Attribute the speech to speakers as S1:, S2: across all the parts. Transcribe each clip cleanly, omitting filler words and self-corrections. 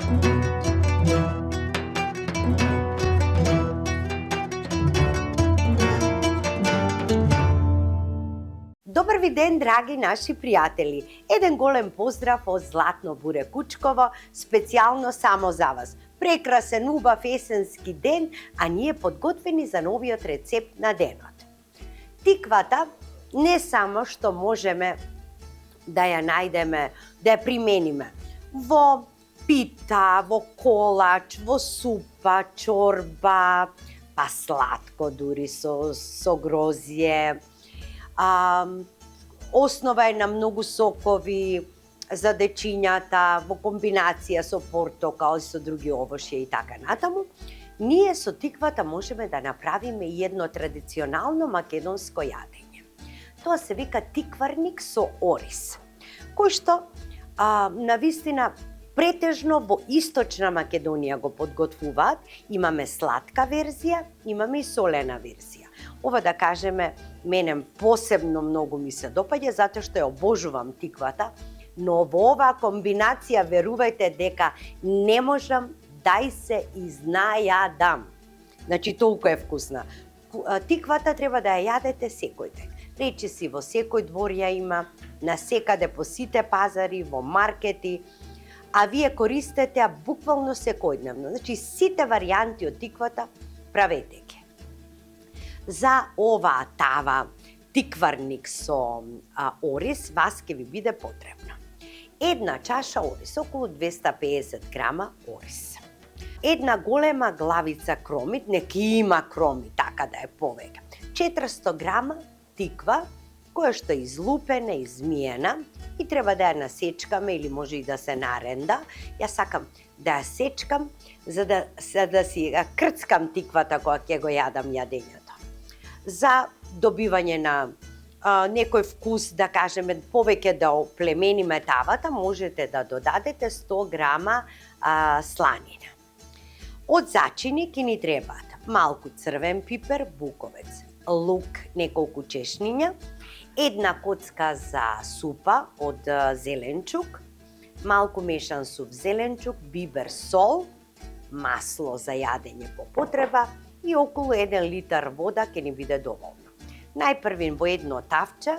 S1: Добар ви ден, драги наши пријатели! Еден голем поздрав од Златно буре Кучково, специјално само за вас. Прекрасен, убав есенски ден, а ние подготвени за новиот рецепт на денот. Тиквата не само што можеме да ја најдеме, да ја примениме во пита, во колач, во супа, чорба, па сладко дури со грозје. Основа е на многу сокови за дечињата, во комбинација со портокал и со други овошје и така натаму. Ние со тиквата можеме да направиме и едно традиционално македонско јадење. Тоа се вика тикварник со ориз, кој што навистина претежно во Источна Македонија го подготвуваат. Имаме сладка верзија, имаме и солена верзија. Ова да кажеме, мене посебно многу ми се допаѓа, затоа што ја обожувам тиквата, но во оваа комбинација верувајте дека не можам да се изнајадам. Значи, толку е вкусна. Тиквата треба да ја јадете секој ден. Речиси во секој двор ја има, на секаде по сите пазари, во маркети, а вие користете ја буквално секојдневно. Значи, сите варијанти од тиквата правете ги. За оваа тава тикварник со ориз, вас ќе ви биде потребно една чаша ориз, околу 250 грама ориз, една голема главица кромит, нека има кромит, така да е повеќе, 400 грама тиква, која што е излупена, измиена и треба да ја насечкаме или може и да се наренда. Јас сакам да ја сечкам за да си крцкам тиквата кога ќе го јадам јадењето. За добивање на некој вкус, да кажеме, повеќе да оплемениме тавата, можете да додадете 100 грама сланина. Од зачини ќе ни требаат малку црвен пипер, буковец, лук, неколку чешниња, една коцка за супа од зеленчук, малку мешан суп зеленчук, бибер, сол, масло за јадење по потреба и околу 1 литар вода ќе ни биде доволно. Најпрвин во едно тавче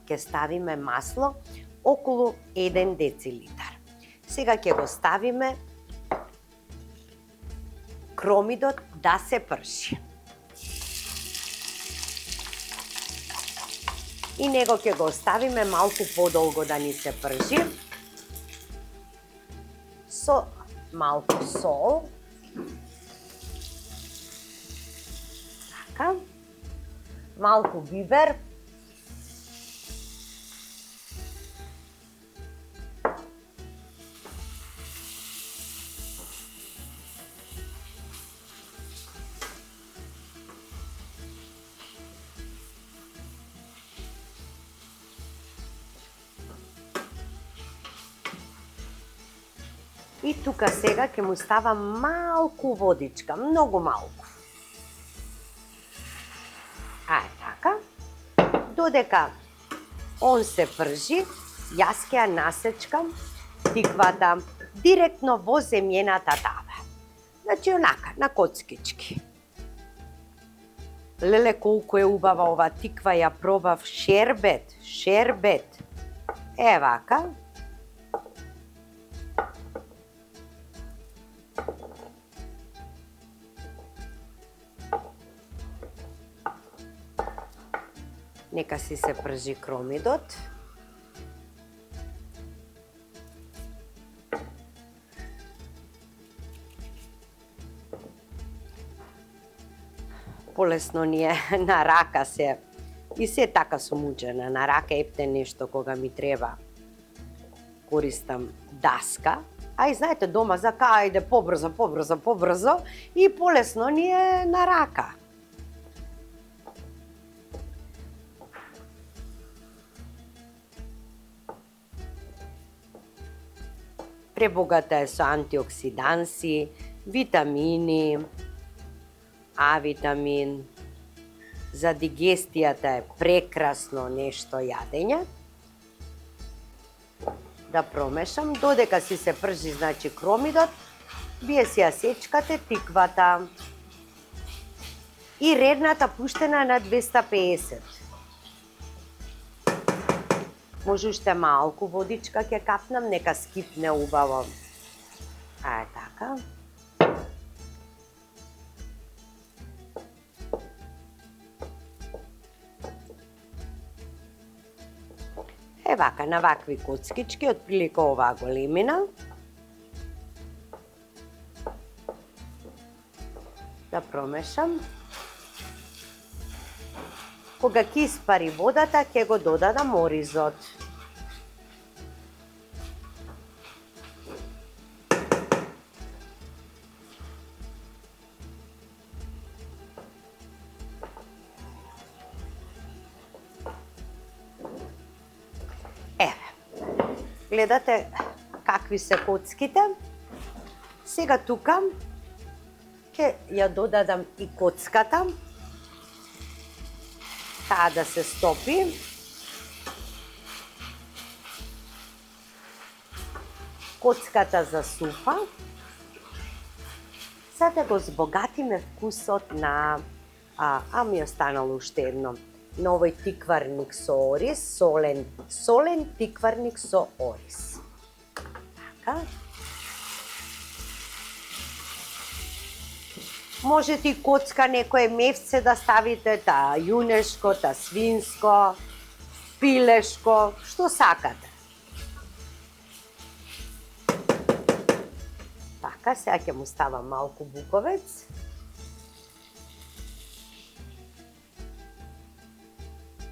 S1: ќе ставиме масло околу 1 децилитар. Сега ќе го ставиме кромидот да се прши. И него ќе го оставиме малку подолго да ни се пржи. Со малку сол. Така. Малку бибер. И тука сега ќе му ставам малку водичка, многу малку. Така. Додека он се пржи, јас ќе ја насечкам тиквата директно во земјената тава. Значи, онака, на коцкички. Леле, колку е убава ова тиква, ја пробав, шербет. Евака. Нека си се пржи кромидот. Полесно ни е на рака се. И се така сум учена. На рака епте нешто кога ми треба. Користам даска. А и знаете, дома за кајде побрзо. И полесно ни е на рака. Пребогата е со антиоксиданси, витамини, А витамин. За дигестијата е прекрасно нешто јадење. да промешам, додека си се пржи, значи, кромидот, вие си ја сечкате тиквата и редната пуштена на 250. Може уште малку водичка ќе капнам, нека скипне убаво. Така. Вака, на вакви коцкички, отприлика оваа големина. Да промешам. Кога ќе испари водата, ќе го додадам оризот. Гледате какви се коцките. Сега тука ќе ја додадам и коцката. Таа да се стопи. Коцката за супа. Сега да го збогатиме вкусот на... ми останало уште едно. На овој тикварник со ориз, солен тикварник со ориз. Така. Можете и коцка некое мевце да ставите, та јунешко, та свинско, пилешко, што сакате. Така, сега ќе му ставам малку буковец.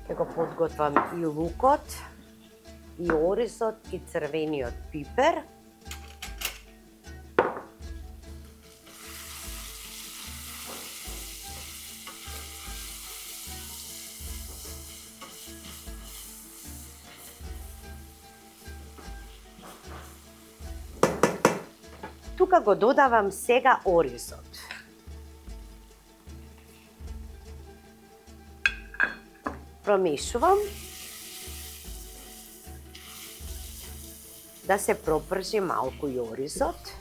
S1: Ќе го подготвам и лукот, и оризот, и црвениот пипер. Тука го додавам сега оризот. Промешувам да се пропржи малку и оризот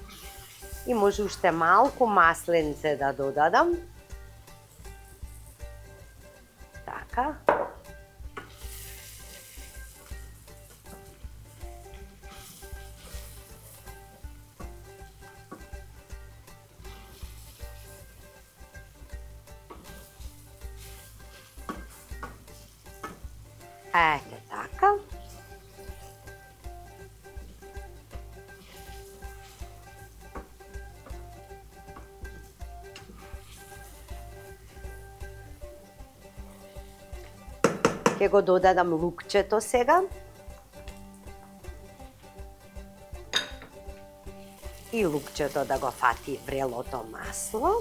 S1: и може уште малку масленце да додадам. Така. Ете така. Ќе го додадам лукчето сега. И лукчето да го фати врелото масло.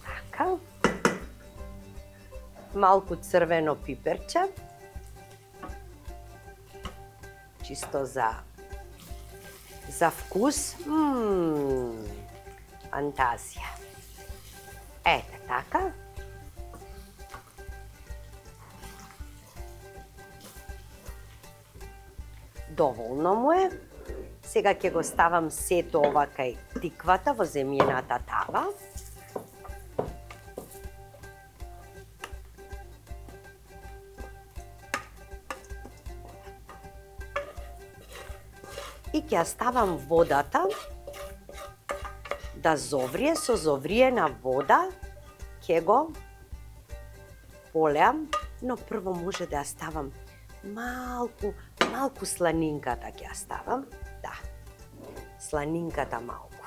S1: Така. Малку црвено пиперче. Чисто за вкус. Фантазија. Ете така. Доволно му е. Сега ќе го ставам сето ова кај тиквата во земјената тава. И ќе ја ставам водата да зоврие, со зовриена вода ќе го полеам, но прво може да ја ставам малку сланинката ќе ја ставам. Да, сланинката малку.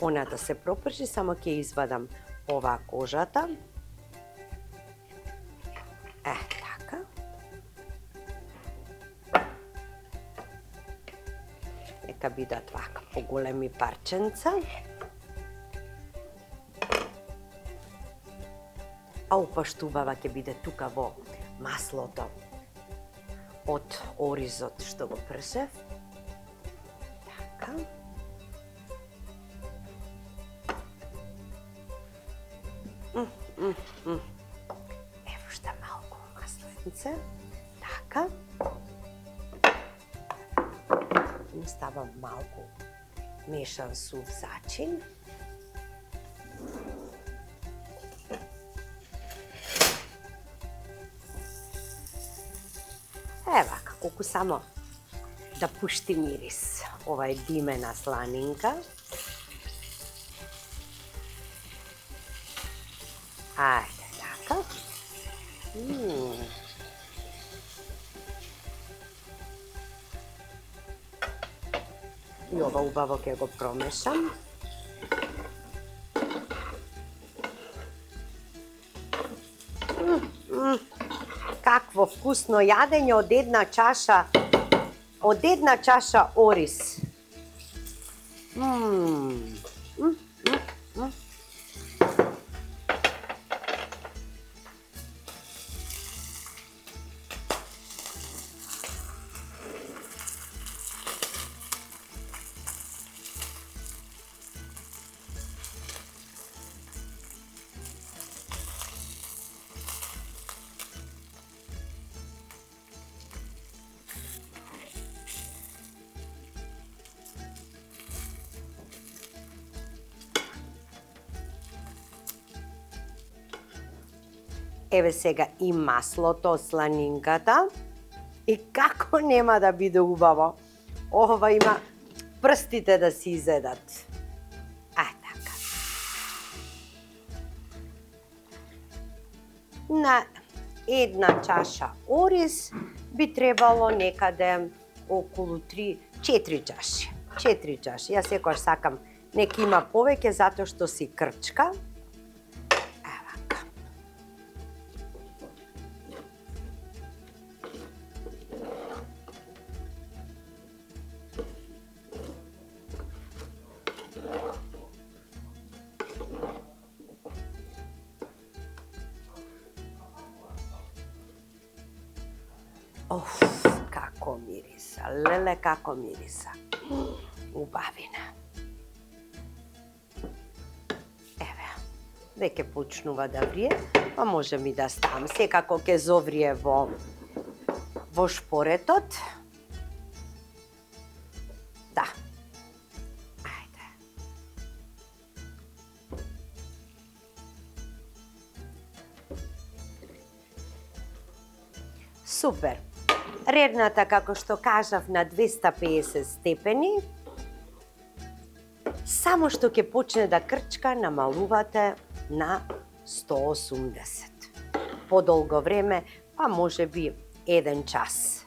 S1: Она да се пропржи, само ќе извадам оваа кожата. Така. Нека бидат вака поголеми парченца. Па што убава ќе биде тука во маслото од оризот што го пржев. Така. Ево уште малку масленице. Така. Ставам малку мешан сув зачин. Ева, колку само да пушти мирис ова е димена сланинка. Ајде, така. И ова убаво ќе го промешам. Какво вкусно јадење од една чаша ориз. Еве сега и маслото, сланинката. И како нема да биде убаво. Ова има прстите да си изедат. Така. На една чаша ориз би требало некаде околу 4 чаши. 4 чаши. Јас секогаш сакам нека има повеќе затоа што си крчка. Како мириса, леле како мириса. Убавина. Еве, веќе почнува да врие, па можем и да ставам. Секако ќе зоврие во шпоретот. Да. Ајде. Супер. Редната, како што кажав, на 250 степени. Само што ќе почне да крчка, намалувате на 180. Подолго време, па може би 1 час.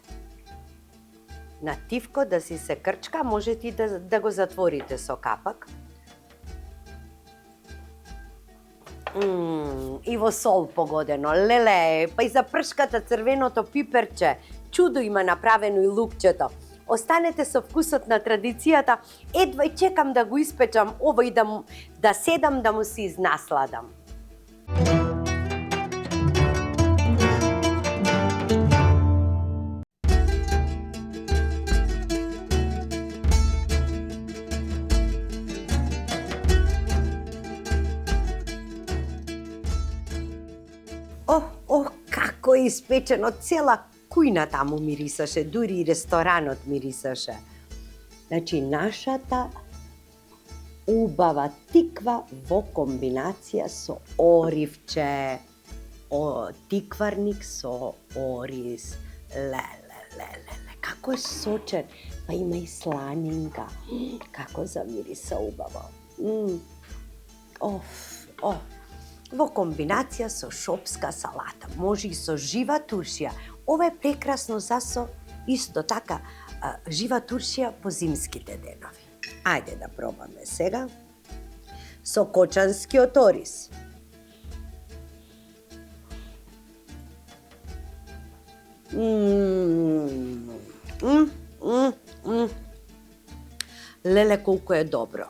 S1: На тивко да си се крчка, можете и да го затворите со капак. И во сол погодено, леле, па и за пршката црвеното пиперче. Чудо има направено и лукчето. Останете со вкусот на традицијата. Едва и чекам да го испечам ова и да седам да му се изнасладам. Како е испечено, цела кујна таму мирисаше, дури и ресторанот мирисаше. Значи, нашата убава тиква во комбинација со оривче, тикварник со ориз. Леле, како е сочен, па има и сланинка. Како замириса убаво. Во комбинација со шопска салата, може и со жива туршија. Ова е прекрасно засо исто така жива туршија по зимските денови. Ајде да пробаме сега. Со кочанскиот ориз. Леле, колку е добро.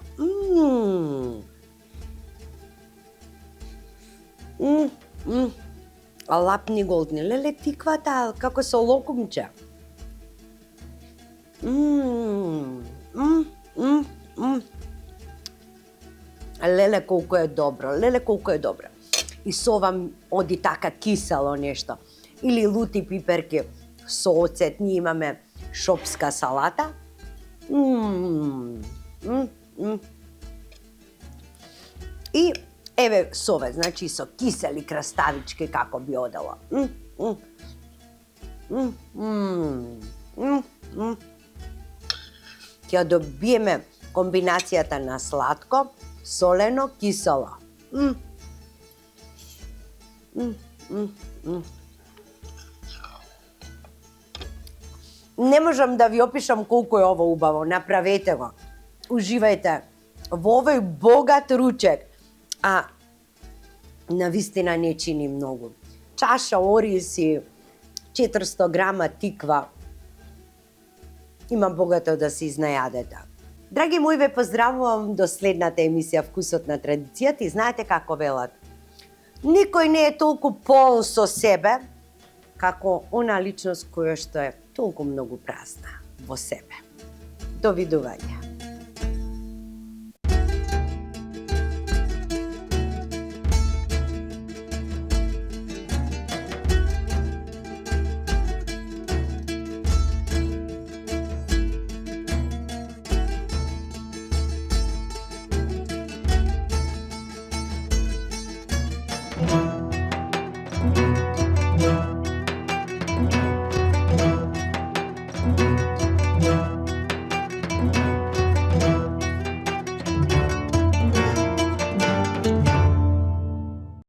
S1: Лапни голдни. Леле, тиквата како со локумче. Леле, колку е добро. и со ова оди така кисело нешто. Или лути пиперки со оцет, ние имаме шопска салата. И еве сове, значи со кисели краставички како би одело. Ќе добиеме комбинацијата на сладко, солено, кисело. Не можам да ви опишам колку е ово убаво, направете го. Уживајте во овој богат ручек. А навистина не чини многу. Чаша ориз, 400 грама тиква. Има богато да се изнајадете. Драги мои, ве поздравувам до следната емисија Вкусот на традицијата и знаете како велат. Никој не е толку полн со себе, како она личност која што е толку многу празна во себе. Довидување.